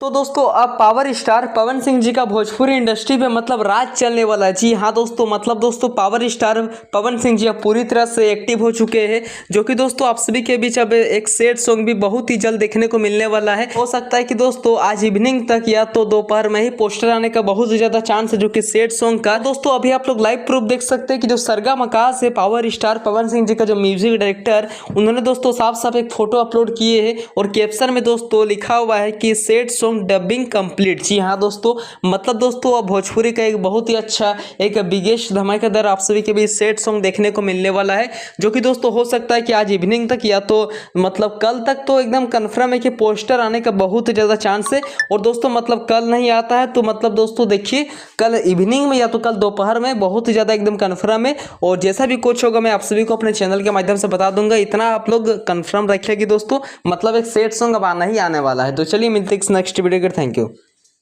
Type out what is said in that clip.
तो दोस्तों अब पावर स्टार पवन सिंह जी का भोजपुरी इंडस्ट्री पे मतलब राज चलने वाला है। जी हाँ दोस्तों, मतलब दोस्तों पावर स्टार पवन सिंह जी अब पूरी तरह से एक्टिव हो चुके हैं, जो कि दोस्तों आप सभी के बीच अब एक सैड सॉन्ग भी बहुत ही जल्द देखने को मिलने वाला है। हो सकता है कि दोस्तों आज इवनिंग तक या तो दोपहर में ही पोस्टर आने का बहुत ही ज्यादा चांस है, जो कि सैड सॉन्ग का। दोस्तों अभी आप लोग लाइव प्रूफ देख सकते हैं कि जो सरगम आकाश है पावर स्टार पवन सिंह जी का जो म्यूजिक डायरेक्टर, उन्होंने दोस्तों साफ साफ एक फोटो अपलोड किए है और कैप्शन में दोस्तों लिखा हुआ है कि सैड सॉन्ग डबिंग कंप्लीट। जी हाँ दोस्तों, मतलब दोस्तों अब भोजपुरी का एक बहुत ही अच्छा एक बिगेस्ट धमाकेदार आप सभी के बीच सैड सॉन्ग देखने को मिलने वाला है, जो कि दोस्तों हो सकता है कि आज इवनिंग तक या तो मतलब कल तक तो एकदम कंफर्म है कि पोस्टर आने का बहुत ही ज़्यादा चांस है। और दोस्तों मतलब कल नहीं आता है तो मतलब दोस्तों देखिए कल इवनिंग में या तो कल दोपहर में बहुत ही ज़्यादा एकदम कंफर्म है। और जैसा भी कुछ होगा मैं आप सभी को अपने चैनल के माध्यम से बता दूंगा, इतना आप लोग कंफर्म रखिए कि दोस्तों मतलब एक सैड सॉन्ग अब आना ही आने वाला है। तो चलिए मिलते हैं नेक्स्ट वीडियो के। Thank you.